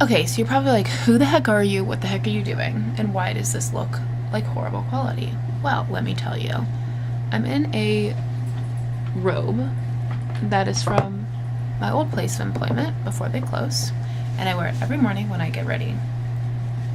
Okay, so you're probably like, who the heck are you? What the heck are you doing? And why does this look like horrible quality? Well, let me tell you. I'm in a robe that is from my old place of employment before they closed, and I wear it every morning when I get ready.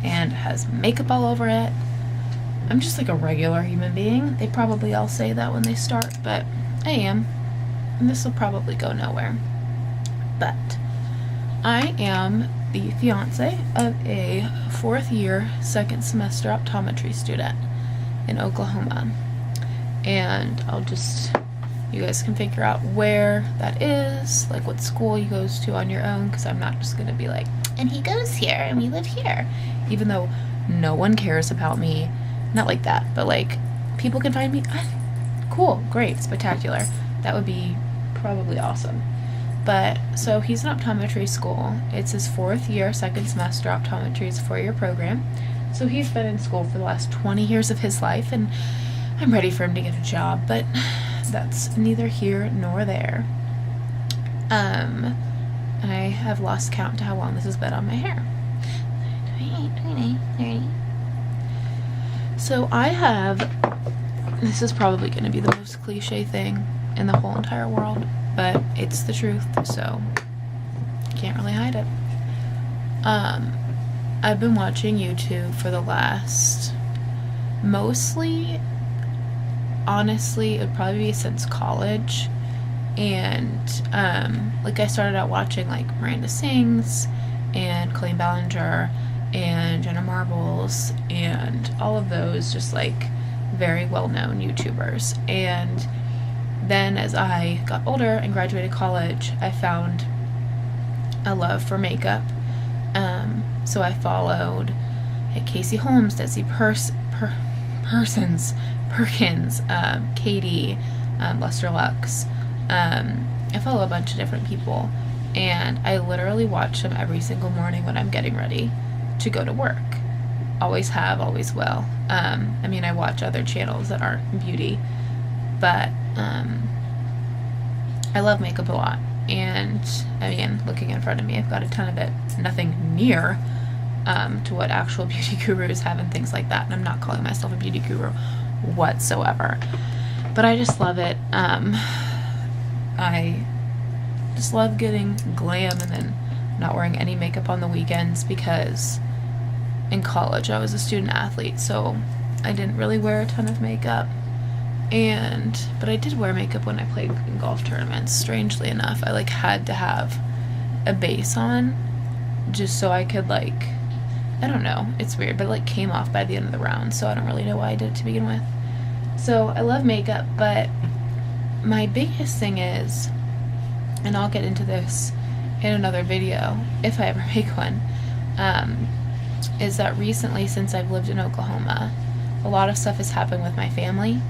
And it has makeup all over it. I'm just like a regular human being. They probably all say that when they start, but I am. And this will probably go nowhere. But I am the fiance of a fourth year, second semester optometry student in Oklahoma. And you guys can figure out where that is, like what school he goes to on your own, because I'm not just going to be like, and he goes here and we live here. Even though no one cares about me. Not like that, but like people can find me. Cool, great, spectacular. That would be probably awesome. But so he's in optometry school. It's his fourth year, second semester. Optometry is a 4-year program. So he's been in school for the last 20 years of his life, and I'm ready for him to get a job, but that's neither here nor there. I have lost count to how long this has been on my hair. So this is probably going to be the most cliche thing in the whole entire world, but it's the truth, so can't really hide it. I've been watching YouTube for the last, mostly, honestly, it would probably be since college, and like I started out watching like Miranda Sings and Colleen Ballinger and Jenna Marbles and all of those just like very well-known YouTubers. And then as I got older and graduated college, I found a love for makeup. So I followed Casey Holmes, Desi Perkins, Katie, Lester Lux. I follow a bunch of different people, and I literally watch them every single morning when I'm getting ready to go to work. Always have, always will. I mean, I watch other channels that aren't beauty, but I love makeup a lot. And I mean, looking in front of me, I've got a ton of it. Nothing near to what actual beauty gurus have and things like that. And I'm not calling myself a beauty guru whatsoever, but I just love it. I just love getting glam and then not wearing any makeup on the weekends, because in college I was a student athlete, so I didn't really wear a ton of makeup. But I did wear makeup when I played in golf tournaments. Strangely enough, I like had to have a base on just so I could like, I don't know, it's weird, but it like came off by the end of the round, so I don't really know why I did it to begin with. So I love makeup, but my biggest thing is, and I'll get into this in another video if I ever make one, is that recently, since I've lived in Oklahoma, a lot of stuff has happened with my family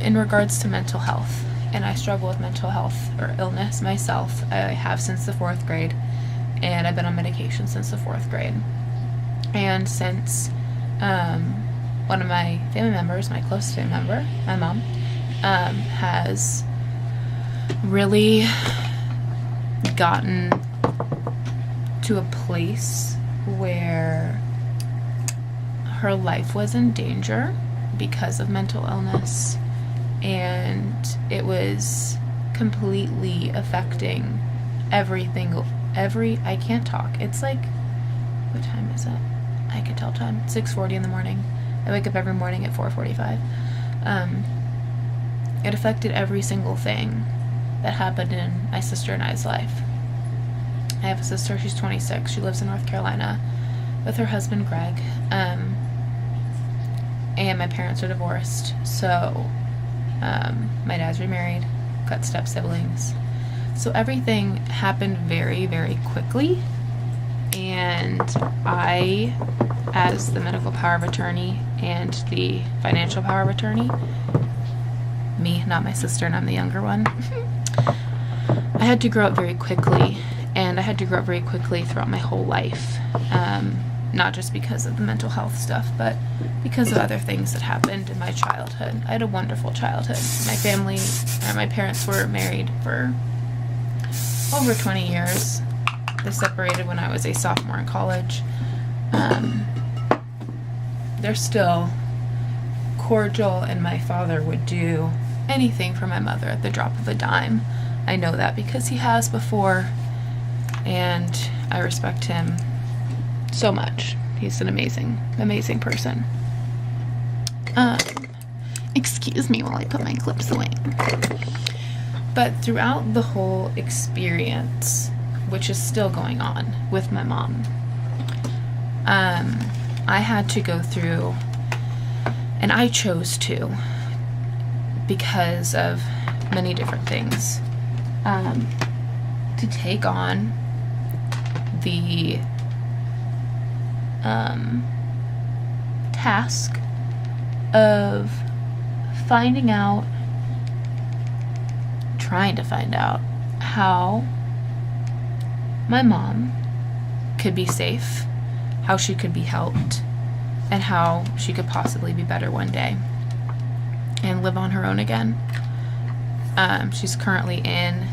in regards to mental health. And I struggle with mental health or illness myself. I have since the 4th grade, and I've been on medication since the 4th grade. And since one of my family members, my closest family member, my mom, has really gotten to a place where her life was in danger because of mental illness, and it was completely affecting I can't talk. It's like, what time is it? I can tell time. 6:40 in the morning. I wake up every morning at 4:45. It affected every single thing that happened in my sister and I's life. I have a sister, she's 26. She lives in North Carolina with her husband, Greg. And my parents are divorced. So, my dad's remarried, got step siblings. So everything happened very, very quickly. And I, as the medical power of attorney and the financial power of attorney, me, not my sister, and I'm the younger one, I had to grow up very quickly, and I had to grow up very quickly throughout my whole life. Not just because of the mental health stuff, but because of other things that happened in my childhood. I had a wonderful childhood. My parents were married for over 20 years. They separated when I was a sophomore in college. They're still cordial, and my father would do anything for my mother at the drop of a dime. I know that because he has before, and I respect him so much. He's an amazing, amazing person. Excuse me while I put my clips away. But throughout the whole experience, which is still going on with my mom, I had to go through, and I chose to, because of many different things, to take on the task of trying to find out how my mom could be safe, how she could be helped, and how she could possibly be better one day and live on her own again. She's currently in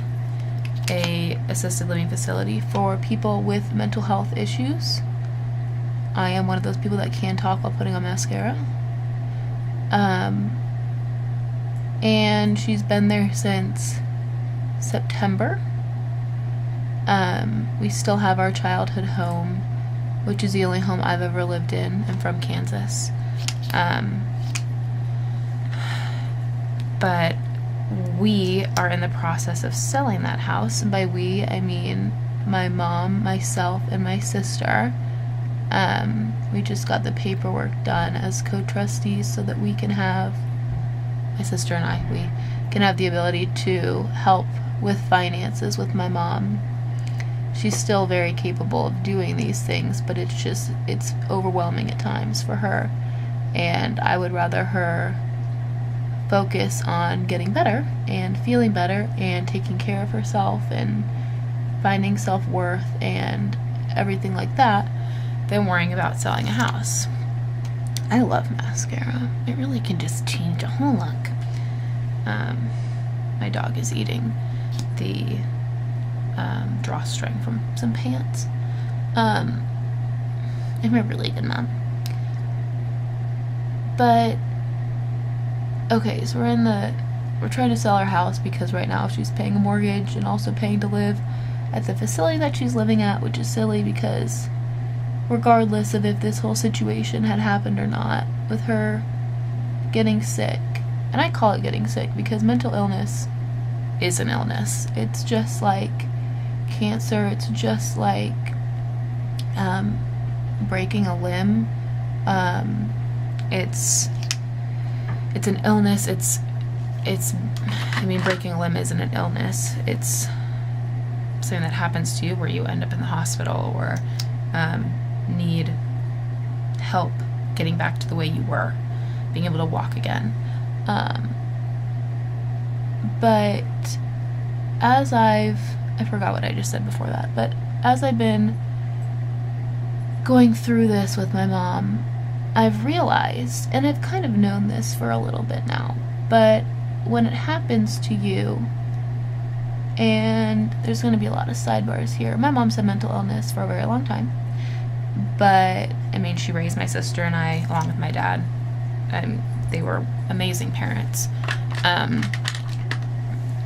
a assisted living facility for people with mental health issues. I am one of those people that can talk while putting on mascara. And she's been there since September. We still have our childhood home, which is the only home I've ever lived in. I'm from Kansas. But we are in the process of selling that house. And by we, I mean my mom, myself, and my sister. We just got the paperwork done as co-trustees so that we can have, my sister and I, we can have the ability to help with finances with my mom. She's still very capable of doing these things, but it's overwhelming at times for her. And I would rather her focus on getting better and feeling better and taking care of herself and finding self-worth and everything like that than worrying about selling a house. I love mascara. It really can just change a whole look. My dog is eating the drawstring from some pants. I'm a really good mom. But okay, so we're trying to sell our house because right now she's paying a mortgage and also paying to live at the facility that she's living at, which is silly because regardless of if this whole situation had happened or not, with her getting sick, and I call it getting sick because mental illness is an illness. It's just like cancer. It's just like breaking a limb. It's an illness. I mean, breaking a limb isn't an illness. It's something that happens to you where you end up in the hospital or need help getting back to the way you were, being able to walk again. But as I forgot what I just said before that, but as I've been going through this with my mom, I've realized, and I've kind of known this for a little bit now, but when it happens to you, and there's going to be a lot of sidebars here. My mom's had mental illness for a very long time, but I mean, she raised my sister and I along with my dad. They were amazing parents.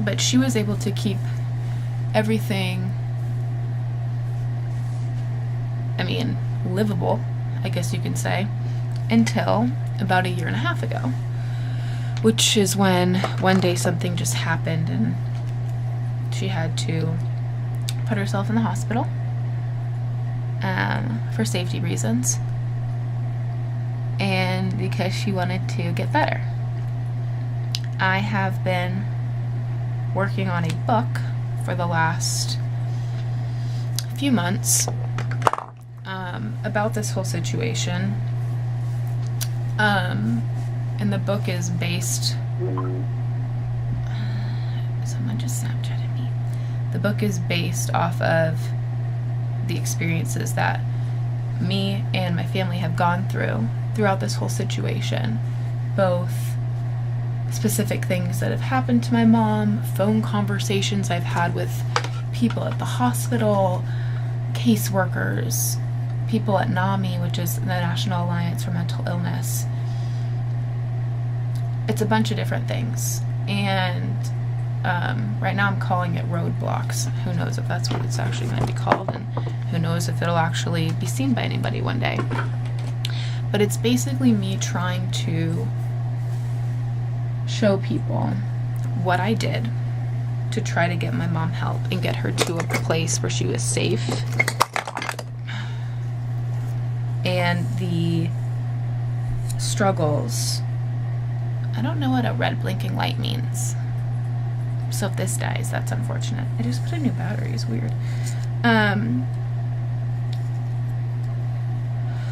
But she was able to keep everything, I mean, livable, I guess you can say, until about 1.5 years ago, which is when one day something just happened and she had to put herself in the hospital for safety reasons and because she wanted to get better. I have been working on a book for the last few months about this whole situation. And the book is based... Someone just Snapchatted me. The book is based off of the experiences that me and my family have gone throughout this whole situation. Both specific things that have happened to my mom, phone conversations I've had with people at the hospital, caseworkers, people at NAMI, which is the National Alliance for Mental Illness. It's a bunch of different things. And right now I'm calling it roadblocks. Who knows if that's what it's actually going to be called, and who knows if it'll actually be seen by anybody one day. But it's basically me trying to show people what I did to try to get my mom help and get her to a place where she was safe. And the struggles. I don't know what a red blinking light means. So if this dies, that's unfortunate. I just put a new battery, it's weird.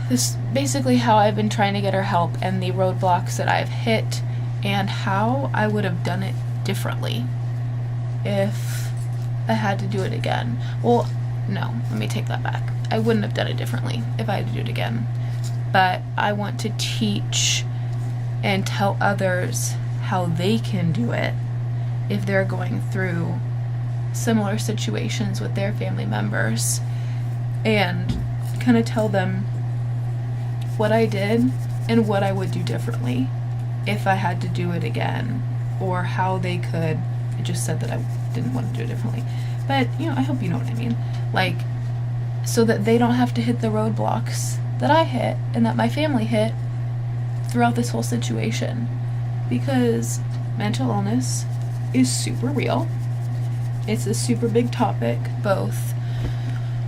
This is basically how I've been trying to get her help, and the roadblocks that I've hit, and how I would have done it differently if I had to do it again. Well, no, let me take that back. I wouldn't have done it differently if I had to do it again. But I want to teach and tell others how they can do it if they're going through similar situations with their family members, and kind of tell them what I did and what I would do differently if I had to do it again, or how they could. I just said that I didn't want to do it differently, but you know, I hope you know what I mean. Like, so that they don't have to hit the roadblocks that I hit and that my family hit throughout this whole situation, because mental illness is super real. It's a super big topic, both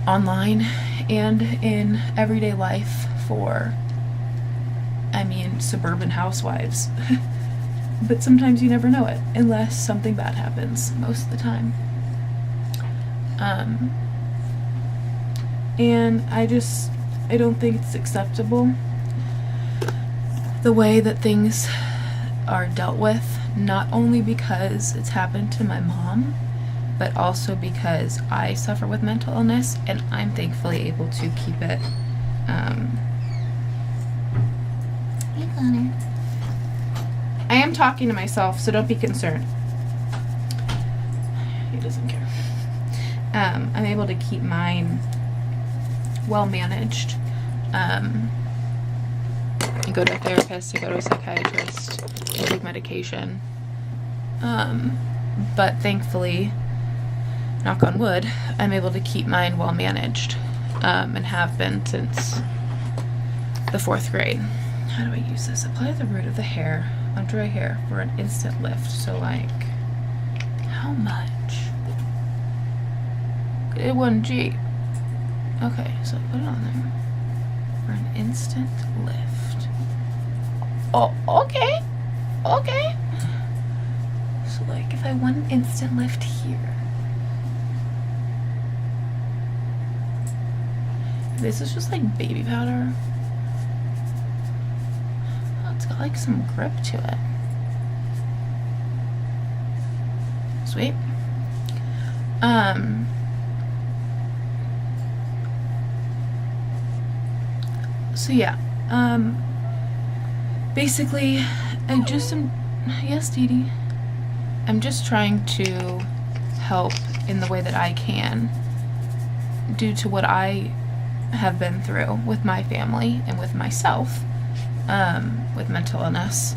online and in everyday life for, I mean, suburban housewives. But sometimes you never know it unless something bad happens, most of the time. And I don't think it's acceptable the way that things are dealt with, not only because it's happened to my mom, but also because I suffer with mental illness, and I'm thankfully able to keep it. Hey, Connor. I am talking to myself, so don't be concerned. He doesn't care. I'm able to keep mine well managed. I go to a therapist, I go to a psychiatrist, I take medication. But thankfully, knock on wood, I'm able to keep mine well managed, and have been since the 4th grade. How do I use this? Apply the root of the hair on dry hair for an instant lift. So like, how much? 1G. Okay, so put it on there for an instant lift. Oh, okay. Okay. So like, if I want an instant lift here. This is just like baby powder. Oh, it's got like some grip to it. Sweet. So yeah, basically, I just am, yes, Dee Dee, I'm just trying to help in the way that I can, due to what I have been through with my family and with myself, with mental illness,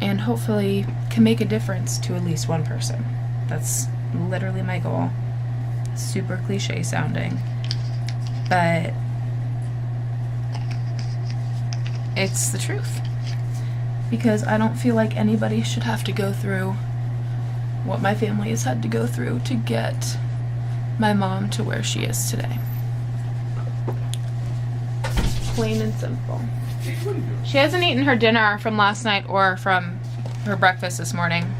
and hopefully can make a difference to at least one person. That's literally my goal. Super cliche sounding, but it's the truth, because I don't feel like anybody should have to go through what my family has had to go through to get my mom to where she is today. Plain and simple. She hasn't eaten her dinner from last night or from her breakfast this morning.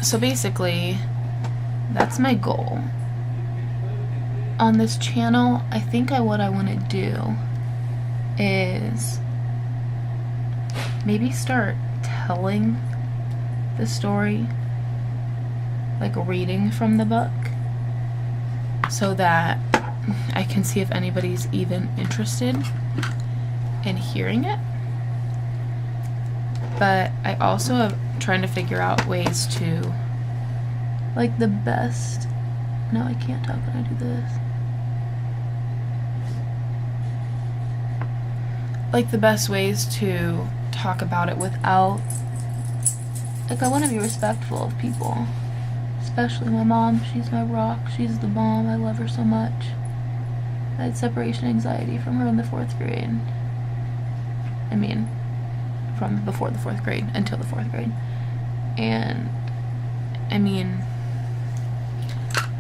So basically, that's my goal. On this channel, I think what I want to do is maybe start telling the story, like reading from the book, so that I can see if anybody's even interested in hearing it. But I also am trying to figure out ways to, like, the best. No, I can't talk when I do this. Like, the best ways to talk about it without, like, I want to be respectful of people, especially my mom. She's my rock. She's the bomb. I love her so much. I had separation anxiety from her in the 4th grade. I mean, from before the 4th grade until the 4th grade. And, I mean,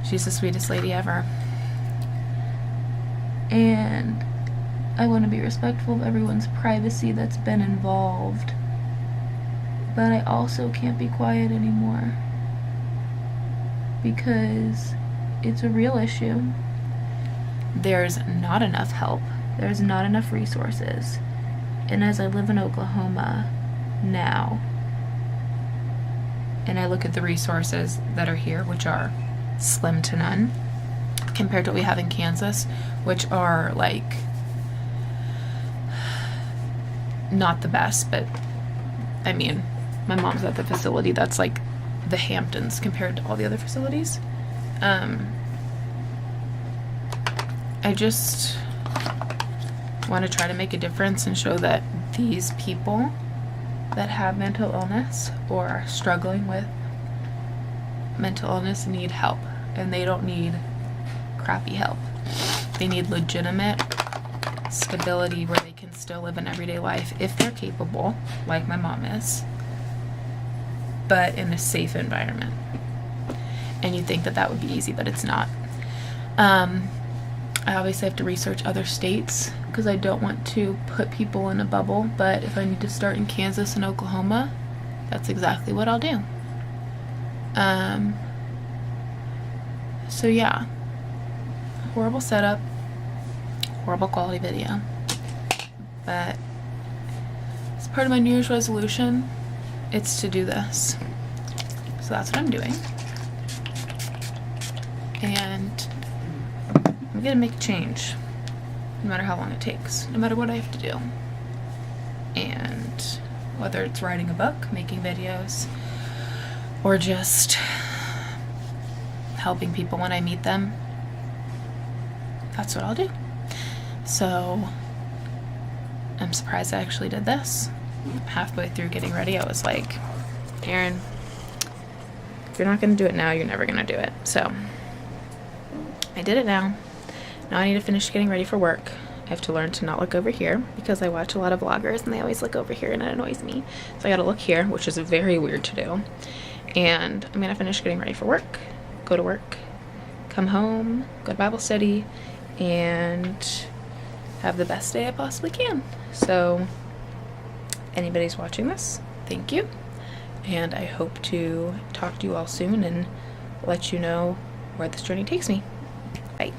she's the sweetest lady ever. And I want to be respectful of everyone's privacy that's been involved. But I also can't be quiet anymore. Because it's a real issue. There's not enough help. There's not enough resources. And as I live in Oklahoma now, and I look at the resources that are here, which are slim to none, compared to what we have in Kansas, which are, like, not the best, but, I mean, my mom's at the facility that's, like, the Hamptons compared to all the other facilities. I just want to try to make a difference and show that these people that have mental illness or are struggling with mental illness need help, and they don't need crappy help. They need legitimate stability where they can still live an everyday life if they're capable, like my mom is, but in a safe environment. And you think that that would be easy, but it's not. I obviously have to research other states because I don't want to put people in a bubble, but if I need to start in Kansas and Oklahoma, that's exactly what I'll do. So yeah, horrible setup, horrible quality video, but as part of my New Year's resolution, it's to do this. So that's what I'm doing. And I'm gonna make a change, no matter how long it takes, no matter what I have to do. And whether it's writing a book, making videos, or just helping people when I meet them, that's what I'll do. So I'm surprised I actually did this. Halfway through getting ready, I was like, Erin, if you're not gonna do it now, you're never gonna do it. So I did it now. Now I need to finish getting ready for work. I have to learn to not look over here because I watch a lot of vloggers and they always look over here and it annoys me. So I gotta look here, which is very weird to do. And I'm gonna finish getting ready for work, go to work, come home, go to Bible study, and have the best day I possibly can. So anybody's watching this, thank you. And I hope to talk to you all soon and let you know where this journey takes me. Bye.